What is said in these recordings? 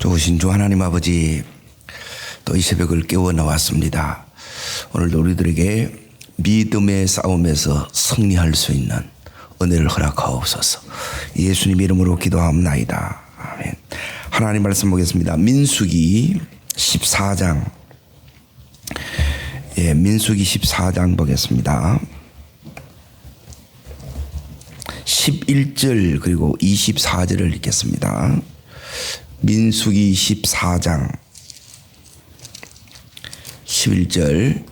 좋으신 주 하나님 아버지, 또 이 새벽을 깨워 나왔습니다. 오늘도 우리들에게 믿음의 싸움에서 승리할 수 있는 은혜를 허락하옵소서. 예수님 이름으로 기도하옵나이다. 아멘. 하나님 말씀 보겠습니다. 민수기 14장. 민수기 14장 보겠습니다. 11절 그리고 24절을 읽겠습니다. 민수기 14장 11절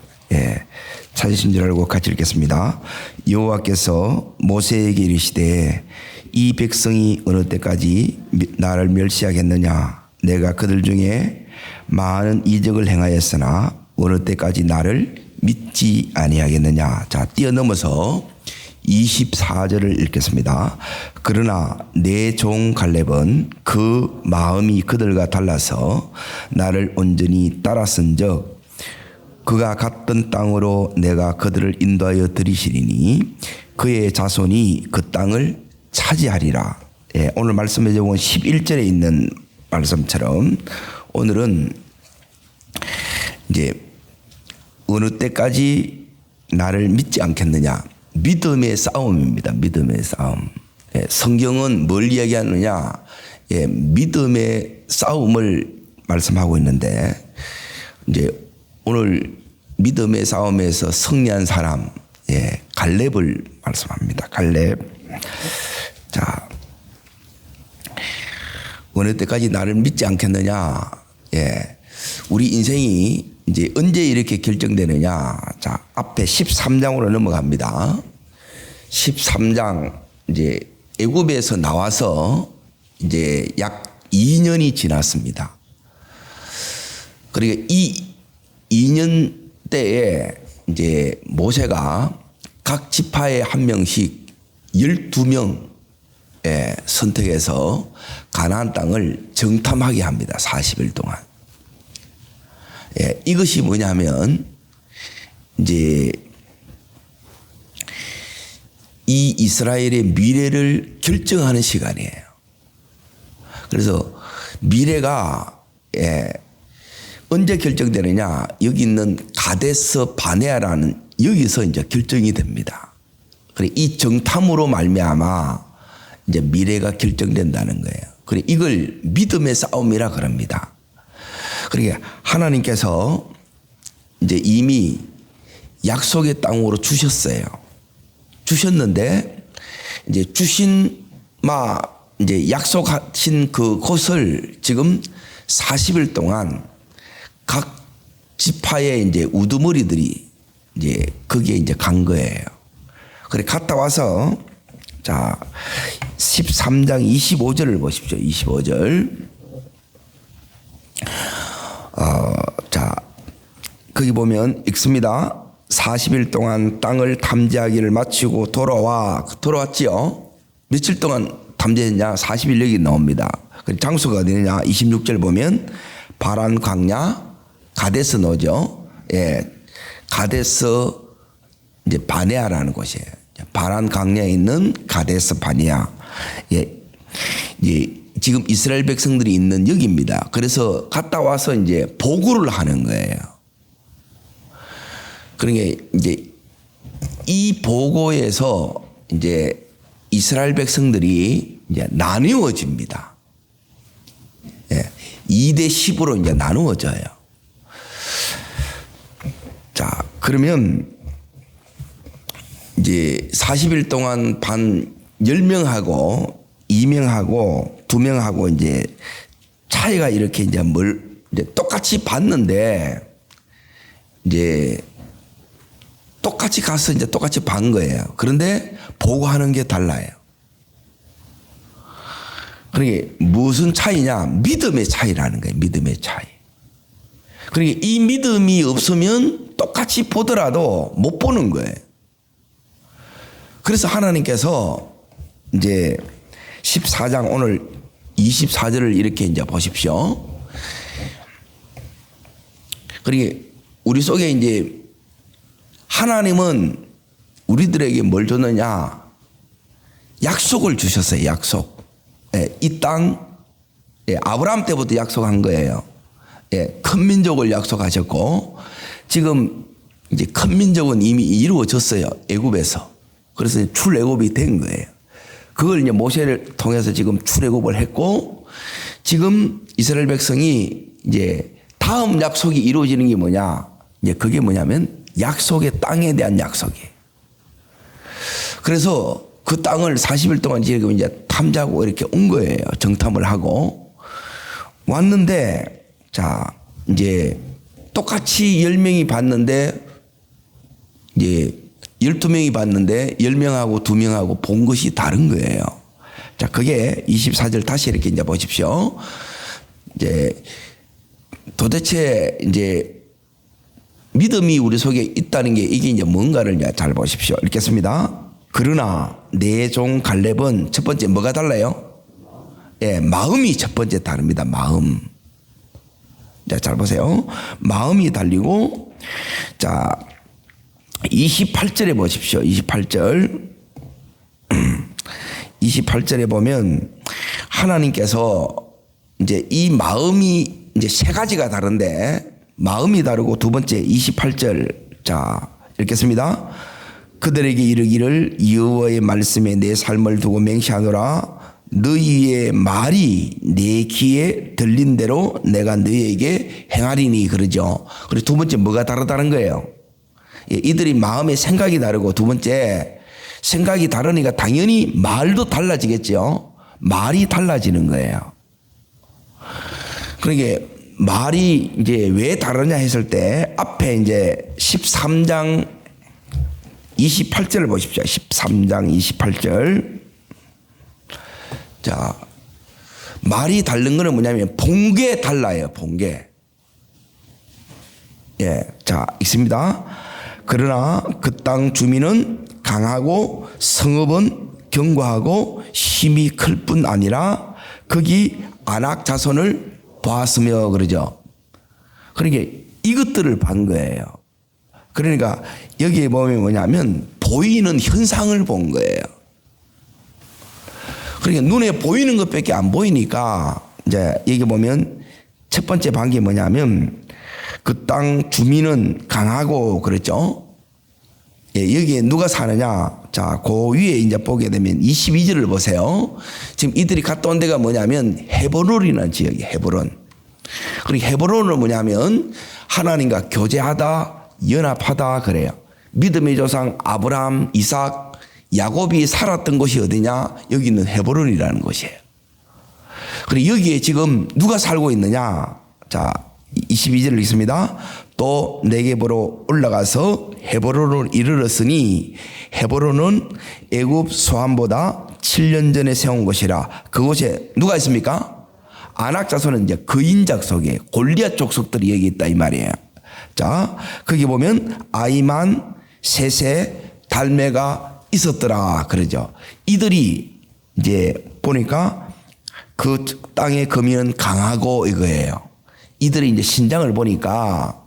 찾으신 줄 알고 같이 읽겠습니다. 여호와께서 모세에게 이르시되 이 백성이 어느 때까지 나를 멸시하겠느냐. 내가 그들 중에 많은 이적을 행하였으나 어느 때까지 나를 믿지 아니하겠느냐. 자, 뛰어넘어서 24절을 읽겠습니다. 그러나 내 종 갈렙은 그 마음이 그들과 달라서 나를 온전히 따랐은즉 그가 갔던 땅으로 내가 그들을 인도하여 들이시리니 그의 자손이 그 땅을 차지하리라. 오늘 말씀해 본 11절에 있는 말씀처럼 오늘은 이제 어느 때까지 나를 믿지 않겠느냐. 믿음의 싸움입니다. 믿음의 싸움. 성경은 뭘 이야기하느냐? 믿음의 싸움을 말씀하고 있는데, 이제 오늘 믿음의 싸움에서 승리한 사람, 갈렙을 말씀합니다. 갈렙. 자, 어느 때까지 나를 믿지 않겠느냐? 우리 인생이 이제 언제 이렇게 결정되느냐. 자, 앞에 13장으로 넘어갑니다. 13장, 이제 애굽에서 나와서 이제 약 2년이 지났습니다. 그러니까 이 2년 때에 이제 모세가 각 지파에 한 명씩 12명 선택해서 가나안 땅을 정탐하게 합니다. 40일 동안. 이것이 뭐냐면 이제 이 이스라엘의 미래를 결정하는 시간이에요. 그래서 미래가 언제 결정되느냐? 여기 있는 가데스 바네아라는 여기서 이제 결정이 됩니다. 그래 이 정탐으로 말미암아 이제 미래가 결정된다는 거예요. 그래 이걸 믿음의 싸움이라 그럽니다. 그러니까 하나님께서 이제 이미 약속의 땅으로 주셨어요. 주셨는데 이제 이제 약속하신 그 곳을 지금 40일 동안 각 지파의 이제 우두머리들이 이제 거기에 이제 간 거예요. 그래 갔다 와서 자 13장 25절을 보십시오. 25절. 자, 거기 보면 읽습니다. 40일 동안 땅을 탐지하기를 마치고 돌아왔지요. 며칠 동안 탐지했냐? 40일 여기 나옵니다. 장소가 어디냐? 26절 보면 바란 광야 가데스 노죠. 가데스 이제 바네아라는 곳이에요. 바란 광야에 있는 가데스 바네아. 이제 지금 이스라엘 백성들이 있는 여기입니다. 그래서 갔다 와서 이제 보고를 하는 거예요. 그러니까 이제 이 보고에서 이제 이스라엘 백성들이 이제 나누어집니다. 2대 10으로 이제 나누어져요. 자, 그러면 이제 40일 동안 반 10명하고 2명하고 2명하고 이제 차이가 이렇게 이제 이제 똑같이 봤는데 이제 똑같이 가서 이제 똑같이 반 거예요. 그런데 보고하는 게 달라요. 그러니까 무슨 차이냐? 믿음의 차이라는 거예요. 믿음의 차이. 그러니까 이 믿음이 없으면 똑같이 보더라도 못 보는 거예요. 그래서 하나님께서 이제 14장 오늘 24절을 이렇게 이제 보십시오. 그러니까 우리 속에 이제 하나님은 우리들에게 뭘 줬느냐? 약속을 주셨어요. 약속. 이 땅 예, 아브라함 때부터 약속한 거예요. 예, 큰 민족을 약속하셨고 지금 이제 큰 민족은 이미 이루어졌어요. 애굽에서. 그래서 출애굽이 된 거예요. 그걸 이제 모세를 통해서 지금 출애굽을 했고 지금 이스라엘 백성이 이제 다음 약속이 이루어지는 게 뭐냐? 이제 그게 뭐냐면 약속의 땅에 대한 약속이에요. 그래서 그 땅을 40일 동안 지금 이제 탐지하고 이렇게 온 거예요. 정탐을 하고 왔는데 자 이제 똑같이 10명이 봤는데 이제 12명이 봤는데 10명하고 2명하고 본 것이 다른 거예요. 자, 그게 24절 다시 이렇게 이제 보십시오. 이제 도대체 이제 믿음이 우리 속에 있다는 게 이게 이제 뭔가를 이제 잘 보십시오. 읽겠습니다. 그러나 내 종 갈렙은 첫 번째 뭐가 달라요? 예, 마음이 첫 번째 다릅니다. 마음. 자, 잘 보세요. 마음이 달리고 자 28절에 보십시오. 28절. 28절에 보면 하나님께서 이제 이 마음이 이제 세 가지가 다른데 마음이 다르고 두 번째 28절. 자, 읽겠습니다. 그들에게 이르기를 여호와의 말씀에 내 삶을 두고 맹세하노라. 너희의 말이 내 귀에 들린 대로 내가 너희에게 행하리니 그러죠. 그리고 두 번째 뭐가 다르다는 거예요? 이들이 마음의 생각이 다르고 두 번째 생각이 다르니까 당연히 말도 달라지겠죠. 말이 달라지는 거예요. 그러니까 말이 이제 왜 다르냐 했을 때 앞에 이제 13장 28절을 보십시오. 13장 28절. 자, 말이 다른 거는 뭐냐면 본 게 달라요. 본 게. 예, 자, 있습니다. 그러나 그 땅 주민은 강하고 성읍은 견고하고 힘이 클 뿐 아니라 거기 안악 자손을 보았으며 그러죠. 그러니까 이것들을 본 거예요. 그러니까 여기에 보면 뭐냐면 보이는 현상을 본 거예요. 그러니까 눈에 보이는 것밖에 안 보이니까 이제 여기 보면 첫 번째 본 게 뭐냐면 그 땅 주민은 강하고 그랬죠. 예, 여기에 누가 사느냐? 자, 그 위에 이제 보게 되면 22절을 보세요. 지금 이들이 갔다 온 데가 뭐냐면 헤브론이라는 지역이 헤브론. 그리고 헤브론은 뭐냐면 하나님과 교제하다, 연합하다 그래요. 믿음의 조상 아브라함, 이삭, 야곱이 살았던 곳이 어디냐? 여기 있는 헤브론이라는 곳이에요. 그리고 여기에 지금 누가 살고 있느냐? 자, 22절을 읽습니다. 또 네겝으로 올라가서 헤브론을 이르렀으니 헤브론은 애굽 소함보다 7년 전에 세운 곳이라. 그곳에 누가 있습니까? 아낙 자손은 이제 그인작 속에 골리앗 족속들이 여기 있다 이 말이에요. 자, 거기 보면 아이만, 세세, 달메가 있었더라 그러죠. 이들이 이제 보니까 그 땅의 거민은 강하고 이거예요. 이들이 이제 신장을 보니까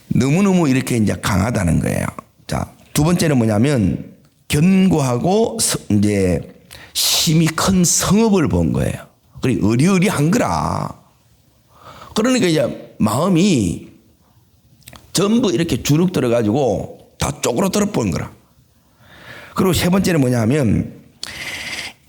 너무너무 이렇게 이제 강하다는 거예요. 자, 두 번째는 뭐냐면 견고하고 이제 힘이 큰 성읍을 본 거예요. 그리고 의리의리한 거라. 그러니까 이제 마음이 전부 이렇게 주눅 들어가지고 다 쪼그라들어 보는 거라. 그리고 세 번째는 뭐냐면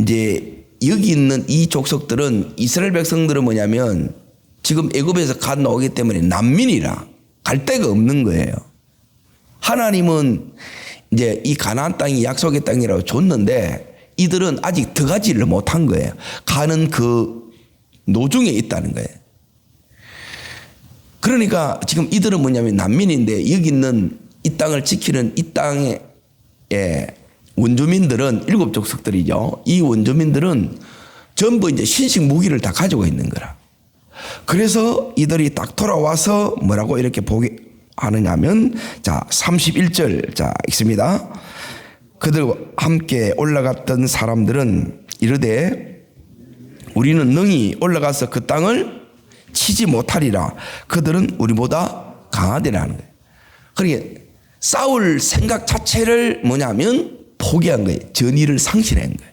이제 여기 있는 이 족속들은 이스라엘 백성들은 뭐냐면 지금 애굽에서 갓 나오기 때문에 난민이라 갈 데가 없는 거예요. 하나님은 이제 이 가나안 땅이 약속의 땅이라고 줬는데 이들은 아직 들어가지를 못한 거예요. 가는 그 노중에 있다는 거예요. 그러니까 지금 이들은 뭐냐면 난민인데 여기 있는 이 땅을 지키는 이 땅의 원주민들은 7족속들이죠. 이 원주민들은 전부 이제 신식 무기를 다 가지고 있는 거라. 그래서 이들이 딱 돌아와서 뭐라고 이렇게 보게 하느냐면 자 31절 자 읽습니다. 그들과 함께 올라갔던 사람들은 이르되 우리는 능히 올라가서 그 땅을 치지 못하리라. 그들은 우리보다 강하대라는 거예요. 그러니까 싸울 생각 자체를 뭐냐면 포기한 거예요. 전의를 상실한 거예요.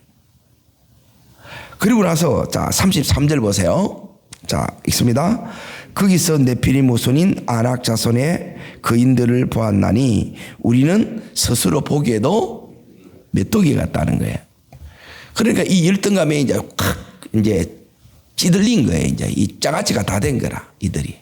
그리고 나서 자 33절 보세요. 자 읽습니다. 거기서 네피림 후손인 아낙 자손의 거인들을 보았나니 우리는 스스로 보기에도 메뚜기 같다는 거예요. 그러니까 이 열등감에 이제 찌들린 거예요. 이제 이 짜가치가 다 된 거라 이들이.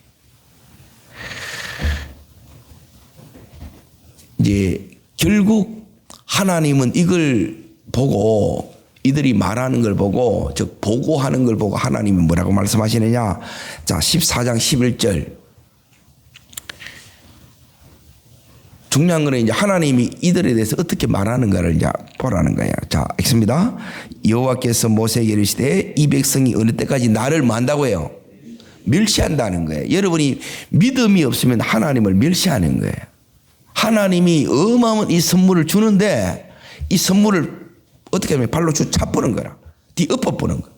이제 결국 하나님은 이걸 보고 이들이 말하는 걸 보고 즉 보고하는 걸 보고 하나님은 뭐라고 말씀하시느냐. 자 14장 11절. 중요한 거는 이제 하나님이 이들에 대해서 어떻게 말하는가를 이제 보라는 거예요. 자 읽습니다. 여호와께서 모세에게 이르시되 이 백성이 어느 때까지 나를 뭐 한다고요? 멸시한다는 거예요. 여러분이 믿음이 없으면 하나님을 멸시하는 거예요. 하나님이 어마어마한 이 선물을 주는데 이 선물을 어떻게 하면 발로 차뿌는 거라. 뒤 엎어뿌는 거.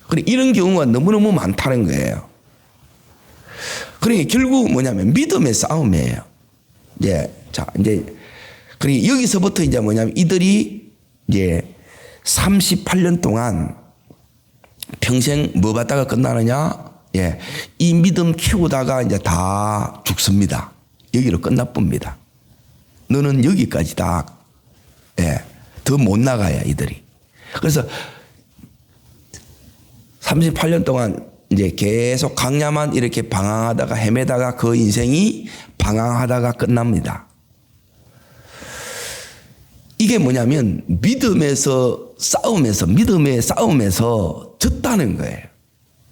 그래 이런 경우가 너무너무 많다는 거예요. 그러니까 결국 뭐냐면 믿음의 싸움이에요. 자 이제 그러니까 여기서부터 이제 뭐냐면 이들이 이제 38년 동안 평생 뭐 받다가 끝나느냐? 이 믿음 키우다가 이제 다 죽습니다. 여기로 끝나봅니다. 너는 여기까지다. 더 못 나가야 이들이. 그래서 38년 동안 이제 계속 강야만 이렇게 방황하다가 헤매다가 그 인생이 방황하다가 끝납니다. 이게 뭐냐면 믿음의 싸움에서 졌다는 거예요.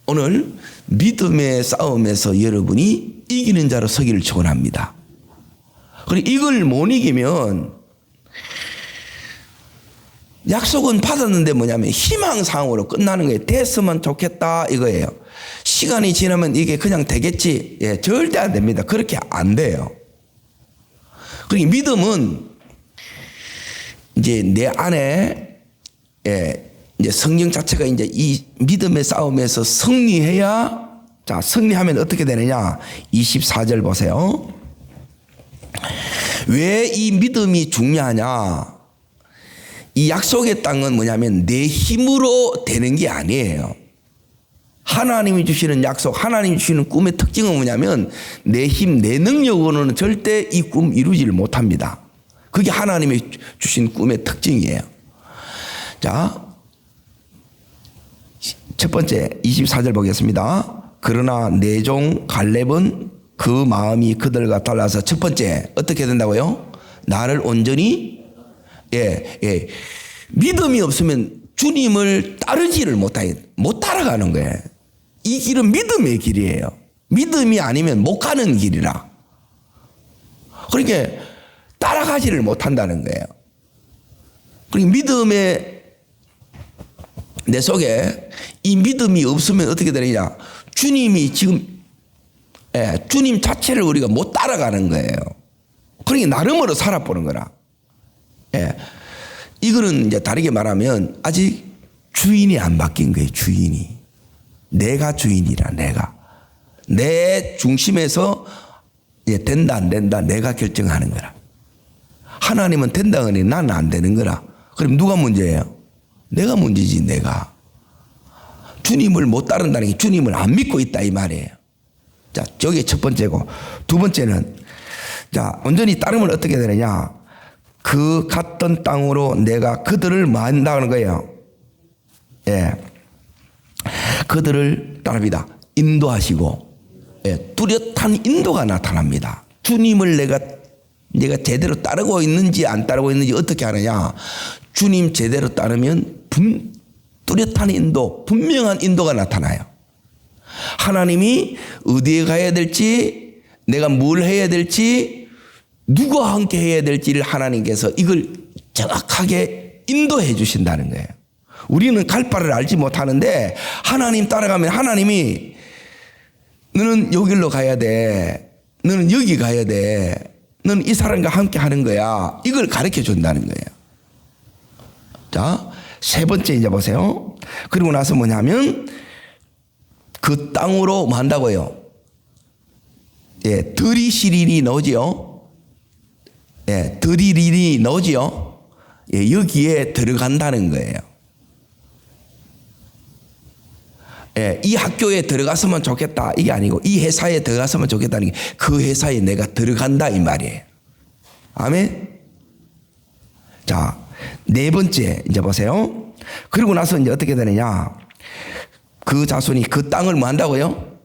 오늘 믿음의 싸움에서 여러분이 이기는 자로 서기를 축원합니다. 그리고 이걸 못 이기면 약속은 받았는데 뭐냐면 희망사항으로 끝나는 거예요. 됐으면 좋겠다 이거예요. 시간이 지나면 이게 그냥 되겠지. 절대 안 됩니다. 그렇게 안 돼요. 그러니까 믿음은 이제 내 안에 이제 성령 자체가 이제 이 믿음의 싸움에서 승리해야. 자 승리하면 어떻게 되느냐. 24절 보세요. 왜 이 믿음이 중요하냐. 이 약속의 땅은 뭐냐면 내 힘으로 되는 게 아니에요. 하나님이 주시는 약속, 하나님이 주시는 꿈의 특징은 뭐냐면 내 힘, 내 능력으로는 절대 이 꿈 이루지를 못합니다. 그게 하나님이 주신 꿈의 특징이에요. 자, 첫 번째 24절 보겠습니다. 그러나 내 종 갈렙은 그 마음이 그들과 달라서 첫 번째 어떻게 된다고요? 나를 온전히 믿음이 없으면 주님을 따르지를 못 따라가는 거예요. 이 길은 믿음의 길이에요. 믿음이 아니면 못 가는 길이라. 그러니까 따라가지를 못한다는 거예요. 그러니까 믿음의 내 속에 이 믿음이 없으면 어떻게 되느냐. 주님이 지금 주님 자체를 우리가 못 따라가는 거예요. 그러니까 나름으로 살아보는 거라. 이거는 이제 다르게 말하면 아직 주인이 안 바뀐 거예요. 주인이. 내가 주인이라. 내가. 내 중심에서 된다 안 된다 내가 결정하는 거라. 하나님은 된다 그러니 나는 안 되는 거라. 그럼 누가 문제예요? 내가 문제지. 내가. 주님을 못 따른다는 게 주님을 안 믿고 있다 이 말이에요. 자, 저게 첫 번째고, 두 번째는 자 온전히 따르면 어떻게 되느냐. 그 갔던 땅으로 내가 그들을 만다는 거예요. 그들을 따릅니다. 인도하시고 뚜렷한 인도가 나타납니다. 주님을 내가 제대로 따르고 있는지 안 따르고 있는지 어떻게 하느냐. 주님 제대로 따르면 뚜렷한 인도, 분명한 인도가 나타나요. 하나님이 어디에 가야 될지, 내가 뭘 해야 될지, 누구와 함께 해야 될지를 하나님께서 이걸 정확하게 인도해 주신다는 거예요. 우리는 갈 바를 알지 못하는데 하나님 따라가면 하나님이 너는 여기로 가야 돼. 너는 여기 가야 돼. 너는 이 사람과 함께 하는 거야. 이걸 가르쳐 준다는 거예요. 자, 세 번째 이제 보세요. 그리고 나서 뭐냐면 그 땅으로 뭐 한다고요? 들이 시리니 너지요. 들이 리니 너지요. 여기에 들어간다는 거예요. 예, 이 학교에 들어갔으면 좋겠다 이게 아니고 이 회사에 들어갔으면 좋겠다는 게 그 회사에 내가 들어간다 이 말이에요. 아멘. 자, 네 번째 이제 보세요. 그리고 나서 이제 어떻게 되느냐? 그 자손이 그 땅을 뭐 한다고요?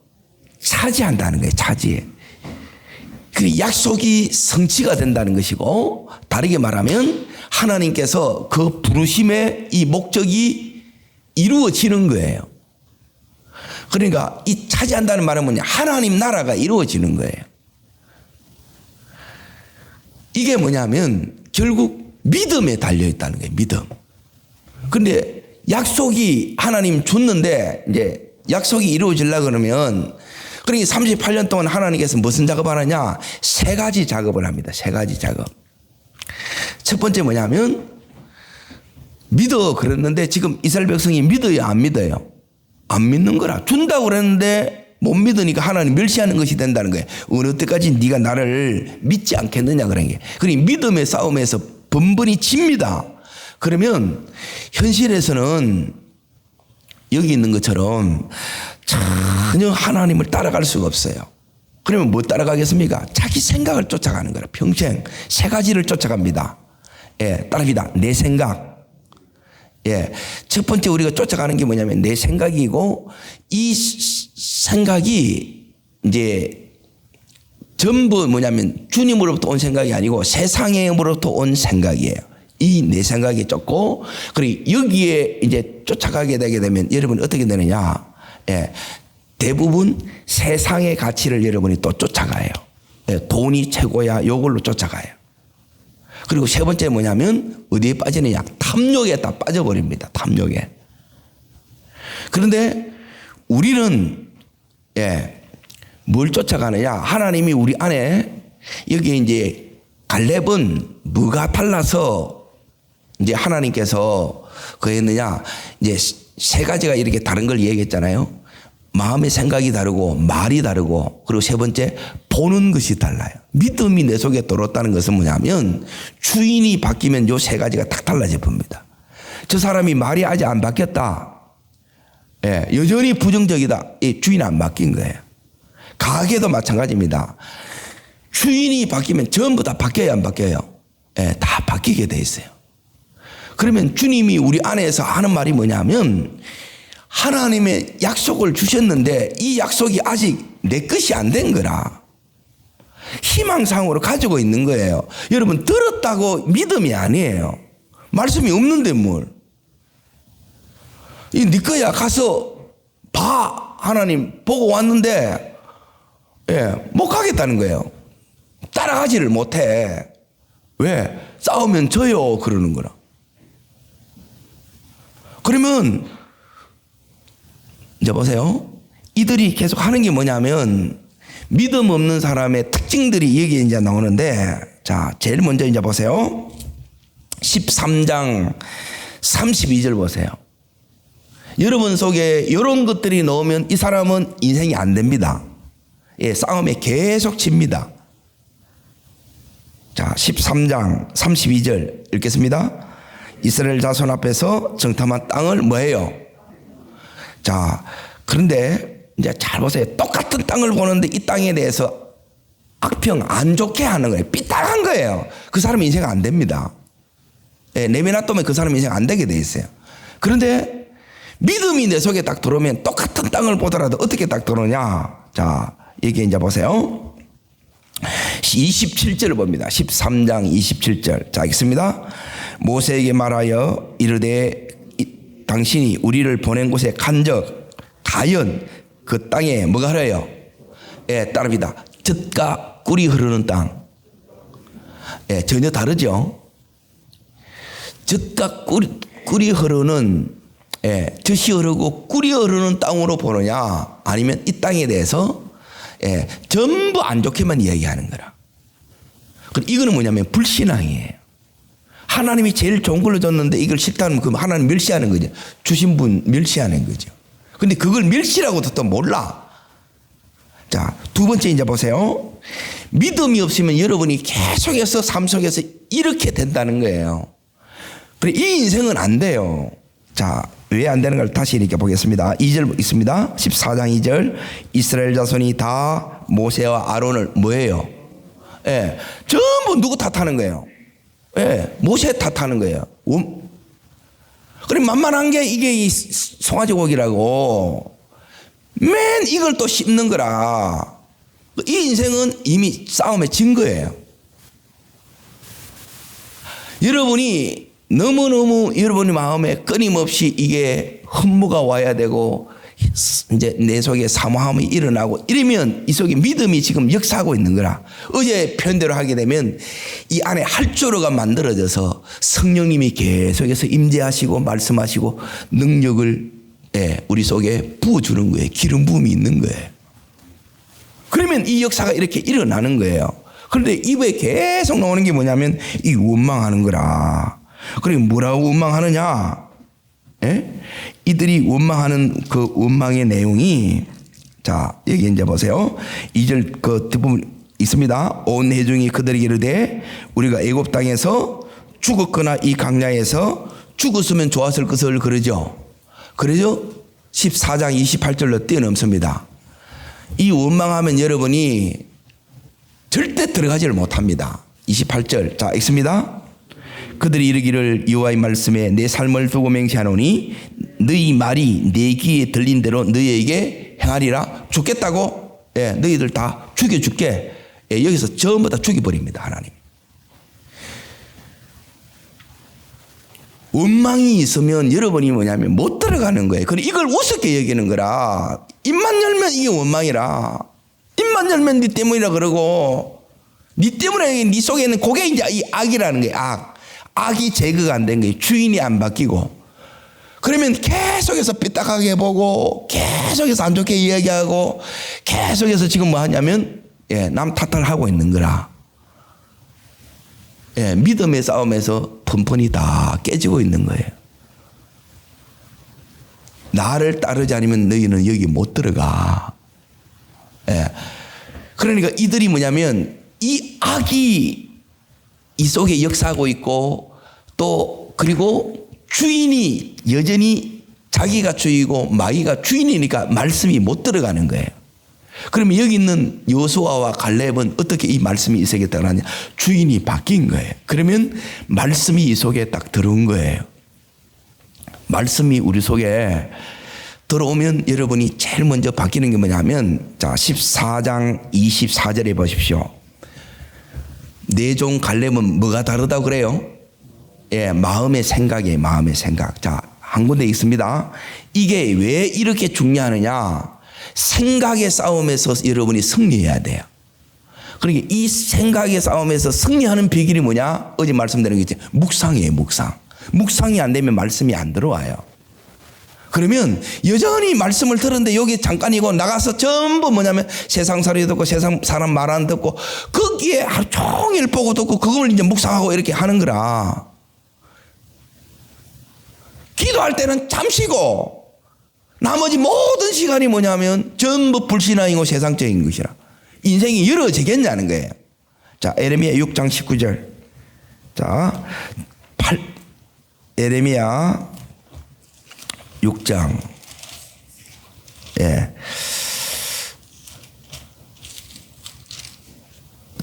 차지한다는 거예요. 차지해. 그 약속이 성취가 된다는 것이고, 다르게 말하면 하나님께서 그 부르심의 이 목적이 이루어지는 거예요. 그러니까 이 차지한다는 말은 뭐냐? 하나님 나라가 이루어지는 거예요. 이게 뭐냐면 결국 믿음에 달려있다는 거예요. 믿음. 그런데 약속이 하나님 줬는데 이제 약속이 이루어지려고 그러면, 그러니까 38년 동안 하나님께서 무슨 작업을 하느냐? 세 가지 작업을 합니다. 세 가지 작업. 첫 번째 뭐냐면 믿어 그랬는데 지금 이스라엘 백성이 믿어요 안 믿어요? 안 믿는 거라. 준다고 그랬는데 못 믿으니까 하나님 멸시하는 것이 된다는 거예요. 어느 때까지 네가 나를 믿지 않겠느냐 그런 게. 그러니 믿음의 싸움에서 번번이 집니다. 그러면 현실에서는 여기 있는 것처럼 전혀 하나님을 따라갈 수가 없어요. 그러면 뭐 따라가겠습니까? 자기 생각을 쫓아가는 거라. 평생 세 가지를 쫓아갑니다. 예, 따릅니다. 내 생각. 예, 첫 번째 우리가 쫓아가는 게 뭐냐면 내 생각이고, 이 생각이 이제 전부 뭐냐면 주님으로부터 온 생각이 아니고 세상으로부터 온 생각이에요. 이 내 생각이 쫓고, 그리고 여기에 이제 쫓아가게 되게 되면 여러분 어떻게 되느냐? 예, 대부분 세상의 가치를 여러분이 또 쫓아가요. 예, 돈이 최고야. 요걸로 쫓아가요. 그리고 세 번째 뭐냐면 어디에 빠지느냐? 탐욕에 다 빠져버립니다. 탐욕에. 그런데 우리는 뭘 쫓아가느냐? 하나님이 우리 안에 여기 이제 갈렙은 뭐가 달라서 이제 하나님께서 그랬느냐? 이제 세 가지가 이렇게 다른 걸 얘기했잖아요. 마음의 생각이 다르고 말이 다르고, 그리고 세 번째 보는 것이 달라요. 믿음이 내 속에 들어왔다는 것은 뭐냐면 주인이 바뀌면 요 세 가지가 딱 달라져 봅니다. 저 사람이 말이 아직 안 바뀌었다. 예, 여전히 부정적이다. 예, 주인이 안 바뀐 거예요. 가게도 마찬가지입니다. 주인이 바뀌면 전부 다 바뀌어요, 안 바뀌어요? 예, 다 바뀌게 돼 있어요. 그러면 주님이 우리 안에서 하는 말이 뭐냐면 하나님의 약속을 주셨는데 이 약속이 아직 내 것이 안 된 거라. 희망상으로 가지고 있는 거예요. 여러분 들었다고 믿음이 아니에요. 말씀이 없는데 뭘. 이 네 거야. 가서 봐. 하나님 보고 왔는데 못 가겠다는 거예요. 따라가지를 못해. 왜? 싸우면 져요 그러는 거라. 그러면 이제 보세요. 이들이 계속 하는 게 뭐냐면 믿음 없는 사람의 특징들이 여기에 이제 나오는데, 자, 제일 먼저 이제 보세요. 13장 32절 보세요. 여러분 속에 이런 것들이 넣으면 이 사람은 인생이 안 됩니다. 예, 싸움에 계속 집니다. 자, 13장 32절 읽겠습니다. 이스라엘 자손 앞에서 정탐한 땅을 뭐예요? 자, 그런데 이제 잘 보세요. 똑같은 땅을 보는데 이 땅에 대해서 악평 안 좋게 하는 거예요. 삐딱한 거예요. 그 사람 인생 안 됩니다. 예, 내면놨다면 그 사람 인생 안 되게 돼 있어요. 그런데 믿음이 내 속에 딱 들어오면 똑같은 땅을 보더라도 어떻게 딱 들어오냐? 자, 여기 이제 보세요. 27절을 봅니다. 13장 27절. 자, 읽습니다. 모세에게 말하여 이르되 당신이 우리를 보낸 곳에 간적 가연 그 땅에 뭐가 하래요? 예, 따릅니다. 젖과 꿀이 흐르는 땅. 예, 전혀 다르죠. 젖과 꿀이 흐르는, 예, 젖이 흐르고 꿀이 흐르는 땅으로 보느냐, 아니면 이 땅에 대해서 전부 안 좋게만 이야기하는 거라. 이거는 뭐냐면 불신앙이에요. 하나님이 제일 좋은 걸로 줬는데 이걸 싫다면 그럼 하나님 멸시하는 거죠. 주신 분 멸시하는 거죠. 근데 그걸 멸시라고도 또 몰라. 자, 두 번째 이제 보세요. 믿음이 없으면 여러분이 계속해서 삶 속에서 이렇게 된다는 거예요. 그래, 이 인생은 안 돼요. 자, 왜 안 되는 걸 다시 이렇게 보겠습니다. 2절 있습니다. 14장 2절. 이스라엘 자손이 다 모세와 아론을 뭐예요? 예, 전부 누구 탓하는 거예요? 예, 모세 탓하는 거예요. 그럼 만만한 게 이게 이 송아지 고기라고 맨 이걸 또 씹는 거라. 이 인생은 이미 싸움에 진 거예요. 여러분이 너무너무 여러분의 마음에 끊임없이 이게 흠모가 와야 되고 이제 내 속에 사모함이 일어나고 이러면 이 속에 믿음이 지금 역사하고 있는 거라. 어제 표현대로 하게 되면 이 안에 활주로가 만들어져서 성령님이 계속해서 임재하시고 말씀하시고 능력을 우리 속에 부어주는 거예요. 기름 부음이 있는 거예요. 그러면 이 역사가 이렇게 일어나는 거예요. 그런데 입에 계속 나오는 게 뭐냐면 이 원망하는 거라. 그리고 뭐라고 원망하느냐? 이들이 원망하는 그 원망의 내용이, 자, 여기 이제 보세요. 2절 그 뒷부분 있습니다. 온 회중이 그들에게 이르되 우리가 애굽 땅에서 죽었거나 이 강야에서 죽었으면 좋았을 것을 그러죠. 14장 28절로 뛰어넘습니다. 이 원망하면 여러분이 절대 들어가지를 못합니다. 28절. 자, 읽습니다. 그들이 이르기를 여호와의 말씀에 내 삶을 두고 맹세하노니 너희 말이 내 귀에 들린 대로 너희에게 행하리라. 죽겠다고? 너희들 다 죽여줄게. 여기서 전부 다 죽여버립니다. 하나님. 원망이 있으면 여러분이 뭐냐면 못 들어가는 거예요. 그럼 이걸 우습게 여기는 거라. 입만 열면 이게 원망이라. 입만 열면 네 때문이라 그러고, 네 때문에 네 속에 있는 그게 이제 이 악이라는 거예요. 악이 제거가 안 된 거예요. 주인이 안 바뀌고. 그러면 계속해서 삐딱하게 보고, 계속해서 안 좋게 이야기하고, 계속해서 지금 뭐 하냐면 남 탓을 하고 있는 거라. 믿음의 싸움에서 펀펀이 다 깨지고 있는 거예요. 나를 따르지 않으면 너희는 여기 못 들어가. 그러니까 이들이 뭐냐면 이 악이 이 속에 역사하고 있고, 또 그리고 주인이 여전히 자기가 주이고 마귀가 주인이니까 말씀이 못 들어가는 거예요. 그러면 여기 있는 여호수아와 갈렙은 어떻게 이 말씀이 이 속에 들어가냐? 주인이 바뀐 거예요. 그러면 말씀이 이 속에 딱 들어온 거예요. 말씀이 우리 속에 들어오면 여러분이 제일 먼저 바뀌는 게 뭐냐면, 자, 14장 24절에 보십시오. 내 종 갈렙은 뭐가 다르다고 그래요? 마음의 생각이에요. 마음의 생각. 자, 한 군데 있습니다. 이게 왜 이렇게 중요하느냐? 생각의 싸움에서 여러분이 승리해야 돼요. 그러니까 이 생각의 싸움에서 승리하는 비결이 뭐냐? 어제 말씀드린 게 있지. 묵상이에요. 묵상. 묵상이 안 되면 말씀이 안 들어와요. 그러면 여전히 말씀을 들었는데 여기 잠깐이고 나가서 전부 뭐냐면 세상 소리 듣고 세상 사람 말 안 듣고 거기에 하루 종일 보고 듣고 그걸 이제 묵상하고 이렇게 하는 거라. 기도할 때는 잠시고 나머지 모든 시간이 뭐냐면 전부 불신앙이고 세상적인 것이라. 인생이 열어지겠냐는 거예요. 자, 에레미야 6장 19절. 자, 에레미야 6장.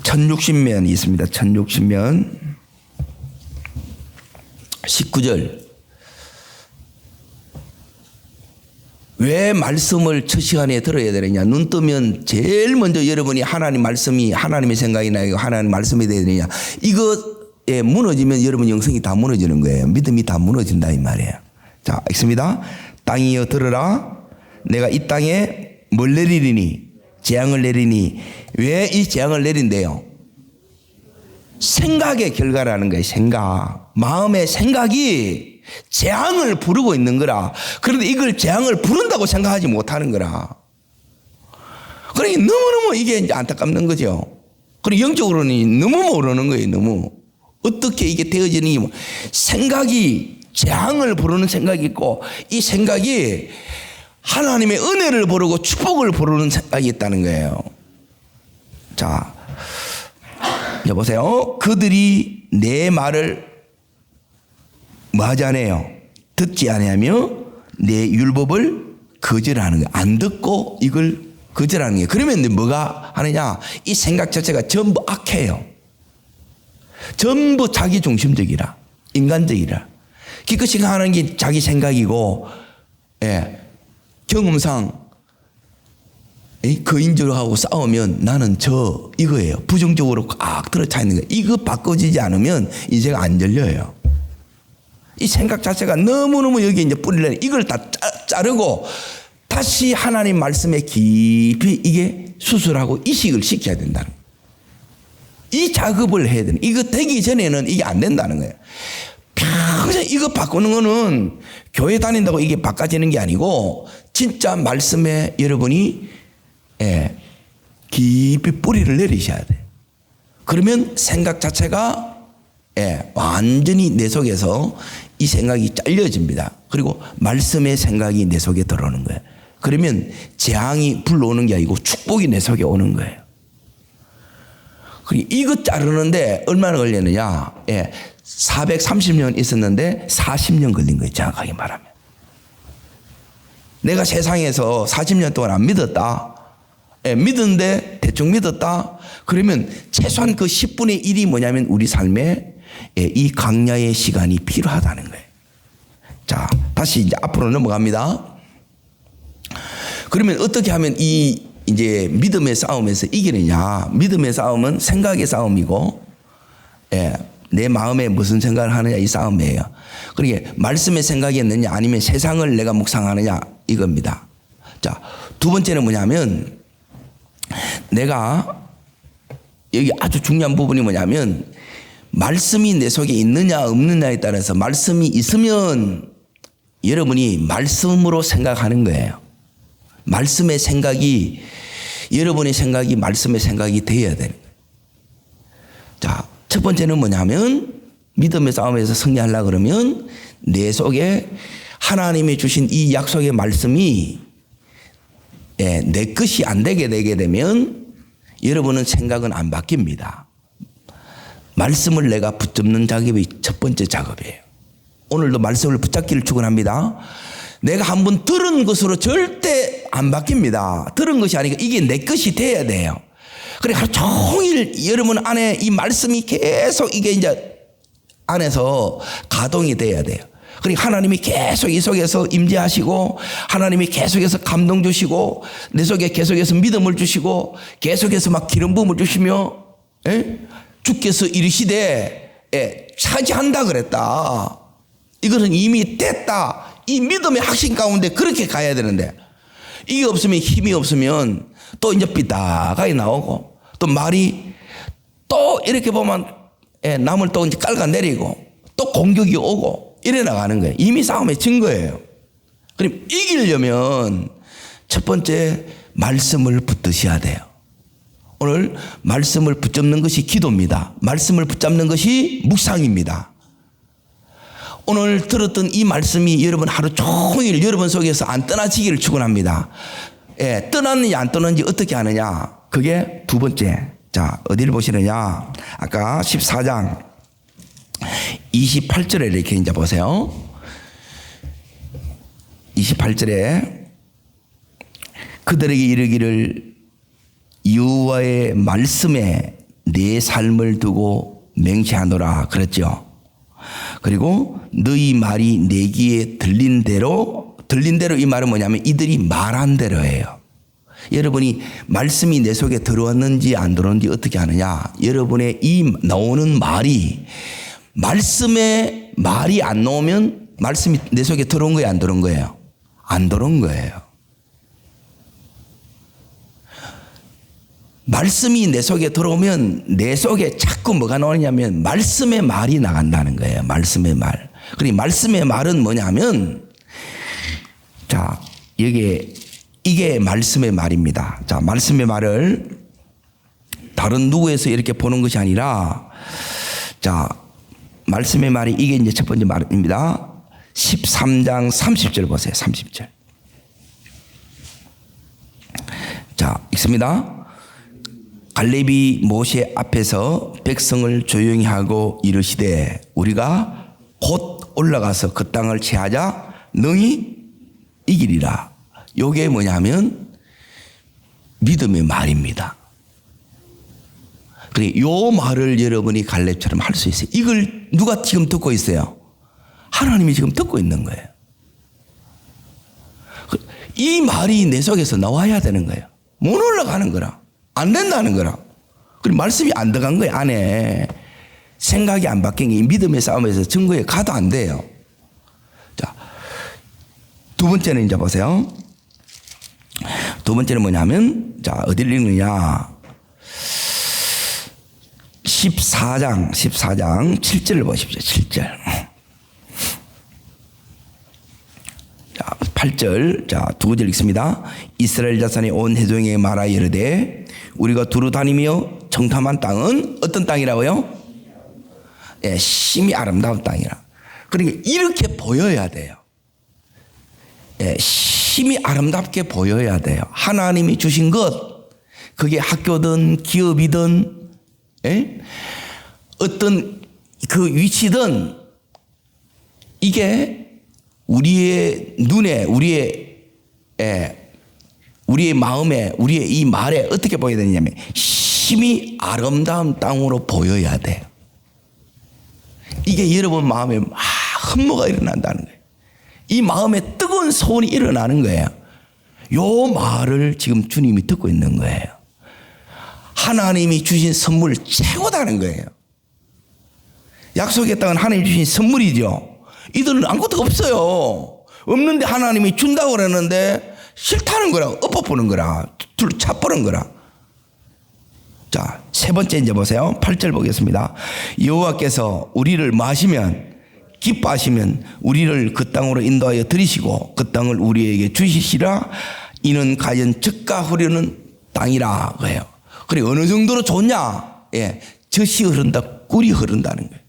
1060면이 있습니다. 1060면 19절. 왜 말씀을 첫 시간에 들어야 되느냐? 눈 뜨면 제일 먼저 여러분이 하나님 말씀이, 하나님의 생각이 나고 하나님 말씀이 되야 되느냐? 이거에 무너지면 여러분 영성이 다 무너지는 거예요. 믿음이 다 무너진다 이 말이에요. 자, 읽습니다. 땅이여 들으라. 내가 이 땅에 뭘 내리리니? 재앙을 내리니. 왜 이 재앙을 내린대요? 생각의 결과라는 거예요. 생각. 마음의 생각이 재앙을 부르고 있는 거라. 그런데 이걸 재앙을 부른다고 생각하지 못하는 거라. 그러니까 너무너무 이게 이제 안타깝는 거죠. 그리고 영적으로는 너무 모르는 거예요. 너무. 어떻게 이게 되어지는지. 생각이 재앙을 부르는 생각이 있고, 이 생각이 하나님의 은혜를 부르고 축복을 부르는 생각이 있다는 거예요. 자, 여보세요. 그들이 내 말을 뭐 하지 않아요? 듣지 아니하며 내 율법을 거절하는 거예요. 안 듣고 이걸 거절하는 거예요. 그러면 뭐가 하느냐? 이 생각 자체가 전부 악해요. 전부 자기중심적이라, 인간적이라. 기껏 생각하는 게 자기 생각이고, 예, 경험상 거인들하고 싸우면 나는 이거예요. 부정적으로 꽉 들어차 있는 거예요. 이거 바꿔지지 않으면 인생 안 열려요. 이 생각 자체가 너무너무 여기 이제 뿌리를 이걸 다 자르고 다시 하나님 말씀에 깊이 이게 수술하고 이식을 시켜야 된다는 거예요. 이 작업을 해야 되는, 이거 되기 전에는 이게 안 된다는 거예요. 평생 이거 바꾸는 거는 교회 다닌다고 이게 바꿔지는 게 아니고 진짜 말씀에 여러분이 깊이 뿌리를 내리셔야 돼요. 그러면 생각 자체가 완전히 내 속에서 이 생각이 잘려집니다. 그리고 말씀의 생각이 내 속에 들어오는 거예요. 그러면 재앙이 불러오는 게 아니고 축복이 내 속에 오는 거예요. 그리고 이거 자르는데 얼마나 걸렸느냐? 430년 있었는데 40년 걸린 거예요. 정확하게 말하면. 내가 세상에서 40년 동안 안 믿었다. 믿었는데 대충 믿었다. 그러면 최소한 그 10분의 1이 뭐냐면 우리 삶에 이 강야의 시간이 필요하다는 거예요. 자, 다시 이제 앞으로 넘어갑니다. 그러면 어떻게 하면 이 이제 믿음의 싸움에서 이기느냐? 믿음의 싸움은 생각의 싸움이고, 내 마음에 무슨 생각을 하느냐 이 싸움이에요. 그러니까 말씀의 생각이었느냐 아니면 세상을 내가 묵상하느냐 이겁니다. 자, 두 번째는 뭐냐면 내가 여기 아주 중요한 부분이 뭐냐면 말씀이 내 속에 있느냐 없느냐에 따라서 말씀이 있으면 여러분이 말씀으로 생각하는 거예요. 말씀의 생각이 여러분의 생각이 말씀의 생각이 되어야 되는 거예요. 자, 첫 번째는 뭐냐면 믿음의 싸움에서 승리하려고 그러면 내 속에 하나님이 주신 이 약속의 말씀이 내 것이 안 되게 되면 여러분은 생각은 안 바뀝니다. 말씀을 내가 붙잡는 작업이 첫 번째 작업이에요. 오늘도 말씀을 붙잡기를 축원합니다. 내가 한번 들은 것으로 절대 안 바뀝니다. 들은 것이 아니고 이게 내 것이 돼야 돼요. 그래 하루 종일 여러분 안에 이 말씀이 계속 이게 이제 안에서 가동이 돼야 돼요. 그러니까 하나님이 계속 이 속에서 임재하시고 하나님이 계속해서 감동 주시고 내 속에 계속해서 믿음을 주시고 계속해서 막 기름 부음을 주시며 주께서 이르시되 차지한다 그랬다. 이것은 이미 됐다. 이 믿음의 확신 가운데 그렇게 가야 되는데 이게 없으면 힘이 없으면 또 이제 삐딱하게 나오고 또 말이 또 이렇게 보면 남을 또 이제 깔아내리고 또 공격이 오고 이래 나가는 거예요. 이미 싸움에 진 거예요. 그럼 이기려면 첫 번째 말씀을 붙드셔야 돼요. 오늘 말씀을 붙잡는 것이 기도입니다. 말씀을 붙잡는 것이 묵상입니다. 오늘 들었던 이 말씀이 여러분 하루 종일 여러분 속에서 안 떠나지기를 축원합니다. 떠났는지 안 떠났는지 어떻게 하느냐? 그게 두 번째. 자, 어디를 보시느냐? 아까 14장 28절에 이렇게 이제 보세요. 28절에 그들에게 이르기를 여호와의 말씀에 내 삶을 두고 맹세하노라 그랬죠. 그리고 너희 말이 내 귀에 들린 대로 이 말은 뭐냐면 이들이 말한 대로예요. 여러분이 말씀이 내 속에 들어왔는지 안 들어왔는지 어떻게 하느냐? 여러분의 이 나오는 말이 말씀에 말이 안 나오면 말씀이 내 속에 들어온 거예요, 안 들어온 거예요? 안 들어온 거예요. 말씀이 내 속에 들어오면 내 속에 자꾸 뭐가 나오냐면 말씀의 말이 나간다는 거예요. 말씀의 말. 그리고 말씀의 말은 뭐냐면 자, 이게 말씀의 말입니다. 자, 말씀의 말을 다른 누구에서 이렇게 보는 것이 아니라 자, 말씀의 말이 이게 이제 첫 번째 말입니다. 13장 30절 보세요. 30절. 자, 읽습니다. 갈렙이 모세 앞에서 백성을 조용히 하고 이르시되 우리가 곧 올라가서 그 땅을 취하자 능히 이기리라. 요게 뭐냐면 믿음의 말입니다. 그래, 요 말을 여러분이 갈렙처럼 할 수 있어요. 이걸 누가 지금 듣고 있어요? 하나님이 지금 듣고 있는 거예요. 이 말이 내 속에서 나와야 되는 거예요. 못 올라가는 거라. 안 된다는 거라. 그리고 말씀이 안 들어간 거예요, 안에. 생각이 안 바뀐 게 믿음의 싸움에서 증거에 가도 안 돼요. 자, 두 번째는 이제 보세요. 두 번째는 뭐냐면, 자, 어디를 읽느냐. 14장 7절을 보십시오. 7절. 자, 8절. 자, 두 구절 읽습니다. 이스라엘 자손이 온 회중에게 말하여 이르되 우리가 두루 다니며 정탐한 땅은 어떤 땅이라고요? 예, 심히 아름다운 땅이라. 그러니까 이렇게 보여야 돼요. 예, 심히 아름답게 보여야 돼요. 하나님이 주신 것, 그게 학교든 기업이든, 예? 어떤 그 위치든, 이게 우리의 눈에, 우리의 마음에, 우리의 이 말에 어떻게 보여야 되냐면 심히 아름다운 땅으로 보여야 돼요. 이게 여러분 마음에 막 흥모가 일어난다는 거예요. 이 마음에 뜨거운 소원이 일어나는 거예요. 요 말을 지금 주님이 듣고 있는 거예요. 하나님이 주신 선물 최고다는 거예요. 약속의 땅은 하나님이 주신 선물이죠. 이들은 아무것도 없어요. 없는데 하나님이 준다고 그러는데 싫다는 거라, 엎어보는 거라, 둘 차버는 거라. 자, 세 번째 이제 보세요. 8절 보겠습니다. 여호와께서 우리를 마시면 기뻐하시면 우리를 그 땅으로 인도하여 들이시고 그 땅을 우리에게 주시시라. 이는 가연 젖과 흐르는 땅이라 그래요. 그래, 어느 정도로 좋냐? 예, 젖이 흐른다, 꿀이 흐른다는 거예요.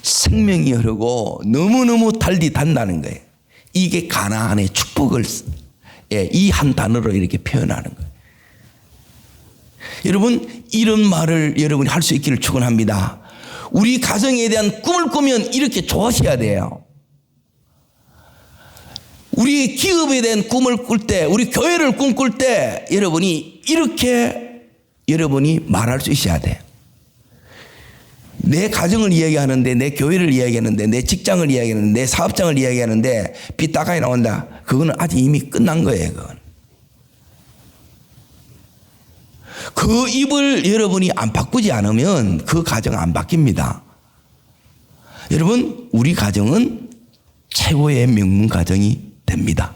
생명이 흐르고 너무너무 달디 단다는 거예요. 이게 가나안의 축복을, 예, 이 한 단어로 이렇게 표현하는 거예요. 여러분, 이런 말을 여러분이 할 수 있기를 축원합니다. 우리 가정에 대한 꿈을 꾸면 이렇게 좋아하셔야 돼요. 우리 기업에 대한 꿈을 꿀 때, 우리 교회를 꿈꿀 때 여러분이 이렇게 여러분이 말할 수 있어야 돼요. 내 가정을 이야기하는데, 내 교회를 이야기하는데, 내 직장을 이야기하는데, 내 사업장을 이야기하는데 삐딱하게 나온다. 그거는 아직 이미 끝난 거예요. 그건. 그 입을 여러분이 안 바꾸지 않으면 그 가정 안 바뀝니다. 여러분, 우리 가정은 최고의 명문 가정이 됩니다.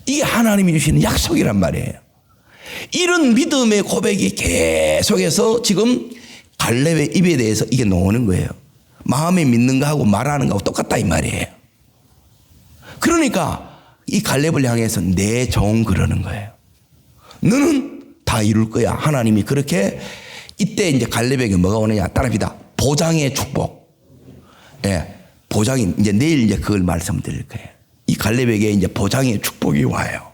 이게 하나님이 주시는 약속이란 말이에요. 이런 믿음의 고백이 계속해서 지금 갈렙의 입에 대해서 이게 나오는 거예요. 마음에 믿는 거하고 말하는 거하고 똑같다 이 말이에요. 그러니까 이 갈렙을 향해서 내 종 그러는 거예요. 너는 다 이룰 거야. 하나님이 그렇게. 이때 이제 갈렙에게 뭐가 오느냐? 따라합니다. 보장의 축복. 예, 보장이 이제 내일 이제 그걸 말씀드릴 거예요. 이 갈렙에게 이제 보장의 축복이 와요.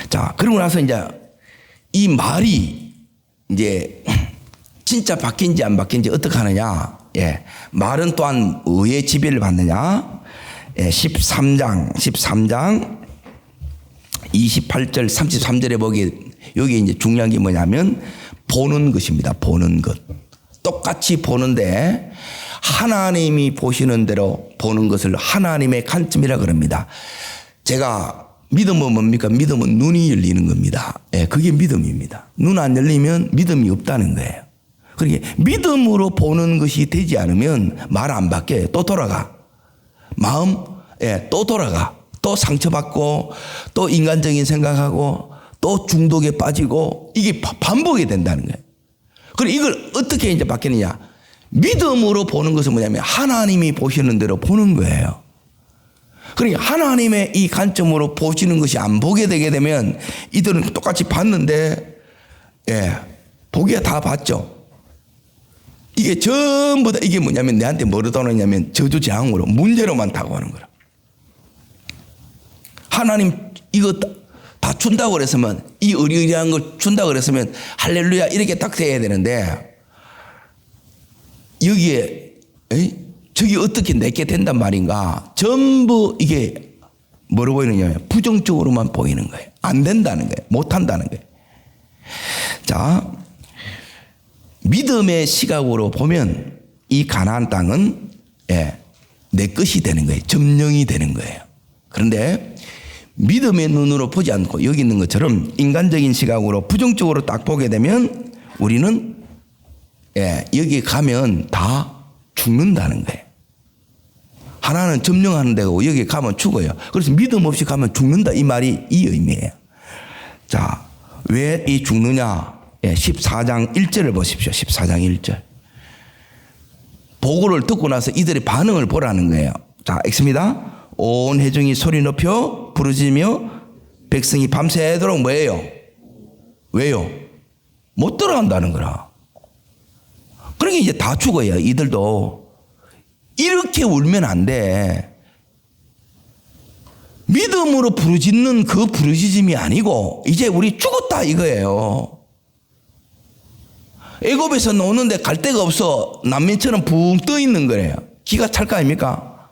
자, 그러고 나서 이제 이 말이 이제 진짜 바뀐지 안 바뀐지 어떻게 하느냐? 예, 말은 또한 의의 지배를 받느냐? 예, 13장 28절 33절에 보기, 여기 이제 중요한 게 뭐냐면 보는 것입니다. 보는 것. 똑같이 보는데 하나님이 보시는 대로 보는 것을 하나님의 관점이라 그럽니다. 제가 믿음은 뭡니까? 믿음은 눈이 열리는 겁니다. 예, 그게 믿음입니다. 눈 안 열리면 믿음이 없다는 거예요. 그러니까 믿음으로 보는 것이 되지 않으면 말 안 바뀌어요. 또 돌아가. 마음, 예, 또 돌아가. 또 상처받고 또 인간적인 생각하고 또 중독에 빠지고 이게 반복이 된다는 거예요. 그리고 이걸 어떻게 이제 바뀌느냐? 믿음으로 보는 것은 뭐냐면 하나님이 보시는 대로 보는 거예요. 그러니까 하나님의 이 관점으로 보시는 것이 안 보게 되게 되면 이들은 똑같이 봤는데, 예, 보기야 다 봤죠. 이게 전부 다 이게 뭐냐면 내한테 뭐로 다가오냐면 저주재앙으로 문제로만 다가오는 거라. 하나님 이거 다 준다고 그랬으면, 이 의리의리한 걸 준다고 그랬으면 할렐루야 이렇게 딱 돼야 되는데 여기에 저게 어떻게 내게 된단 말인가? 전부 이게 뭐로 보이느냐? 부정적으로만 보이는 거예요. 안 된다는 거예요. 못 한다는 거예요. 자, 믿음의 시각으로 보면 이 가나안 땅은 내 것이 되는 거예요. 점령이 되는 거예요. 그런데 믿음의 눈으로 보지 않고 여기 있는 것처럼 인간적인 시각으로 부정적으로 딱 보게 되면 우리는 여기 가면 다 죽는다는 거예요. 하나는 점령하는 데고 여기 가면 죽어요. 그래서 믿음 없이 가면 죽는다, 이 말이 이 의미예요. 자, 왜 이 죽느냐? 14장 1절을 보십시오. 14장 1절. 보고를 듣고 나서 이들의 반응을 보라는 거예요. 자, 읽습니다. 온 회중이 소리 높여 부르짖으며 백성이 밤새도록 뭐예요? 왜요? 못 들어간다는 거라. 그러니까 이제 다 죽어요. 이들도. 이렇게 울면 안 돼. 믿음으로 부르짖는 그 부르짖음이 아니고 이제 우리 죽었다 이거예요. 애굽에서 노는데 갈 데가 없어 난민처럼 붕 떠 있는 거예요. 기가 찰까 아닙니까?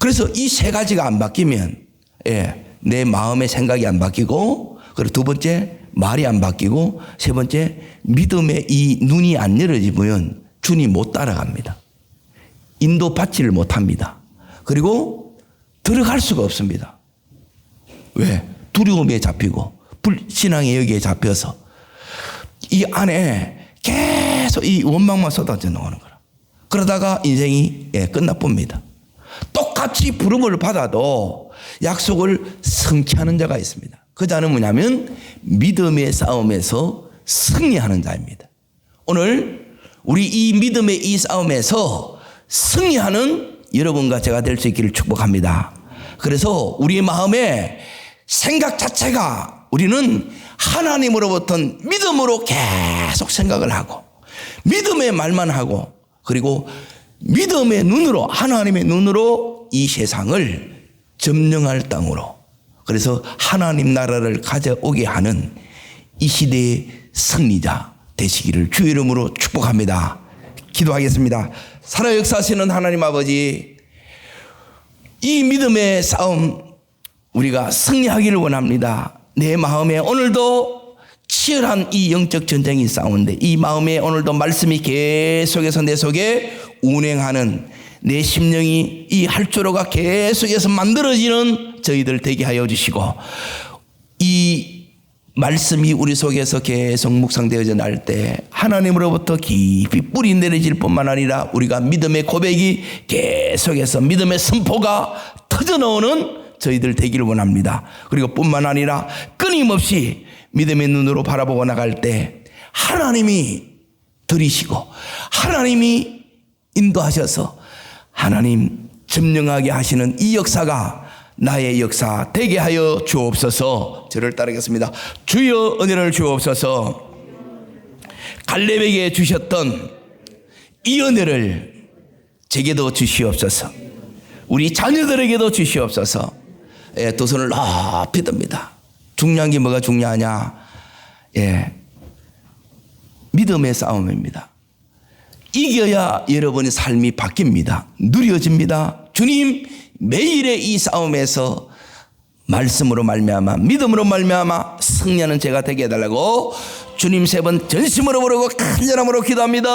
그래서 이 세 가지가 안 바뀌면 내 마음의 생각이 안 바뀌고, 그리고 두 번째 말이 안 바뀌고, 세 번째 믿음의 이 눈이 안 열어지면 주님 못 따라갑니다. 인도받지를 못합니다. 그리고 들어갈 수가 없습니다. 왜? 두려움에 잡히고 불신앙의 여기에 잡혀서 이 안에 계속 이 원망만 쏟아져 나오는 거라. 그러다가 인생이 끝나봅니다. 똑같이 부름을 받아도 약속을 성취하는 자가 있습니다. 그 자는 뭐냐면 믿음의 싸움에서 승리하는 자입니다. 오늘 우리 이 믿음의 이 싸움에서 승리하는 여러분과 제가 될 수 있기를 축복합니다. 그래서 우리의 마음에 생각 자체가 우리는 하나님으로부터 믿음으로 계속 생각을 하고 믿음의 말만 하고 그리고 믿음의 눈으로 하나님의 눈으로 이 세상을 점령할 땅으로, 그래서 하나님 나라를 가져오게 하는 이 시대의 승리자 되시기를 주의 이름으로 축복합니다. 기도하겠습니다. 살아 역사하시는 하나님 아버지, 이 믿음의 싸움 우리가 승리하기를 원합니다. 내 마음에 오늘도 치열한 이 영적 전쟁이 싸우는데 이 마음에 오늘도 말씀이 계속해서 내 속에 운행하는 내 심령이 이 할조로가 계속해서 만들어지는 저희들 되게 하여 주시고, 이 말씀이 우리 속에서 계속 묵상되어져 날 때 하나님으로부터 깊이 뿌리 내려질 뿐만 아니라 우리가 믿음의 고백이 계속해서 믿음의 선포가 터져나오는 저희들 되기를 원합니다. 그리고 뿐만 아니라 끊임없이 믿음의 눈으로 바라보고 나갈 때 하나님이 들이시고 하나님이 인도하셔서 하나님 점령하게 하시는 이 역사가 나의 역사 되게 하여 주옵소서. 저를 따르겠습니다. 주여 은혜를 주옵소서. 갈렙에게 주셨던 이 은혜를 제게도 주시옵소서. 우리 자녀들에게도 주시옵소서. 두 손을 높이 듭니다. 중요한 게 뭐가 중요하냐? 믿음의 싸움입니다. 이겨야 여러분의 삶이 바뀝니다. 누려집니다. 주님, 매일의 이 싸움에서 말씀으로 말미암아 믿음으로 말미암아 승리하는 제가 되게 해달라고 주님 세 번 전심으로 부르고 간절함으로 기도합니다.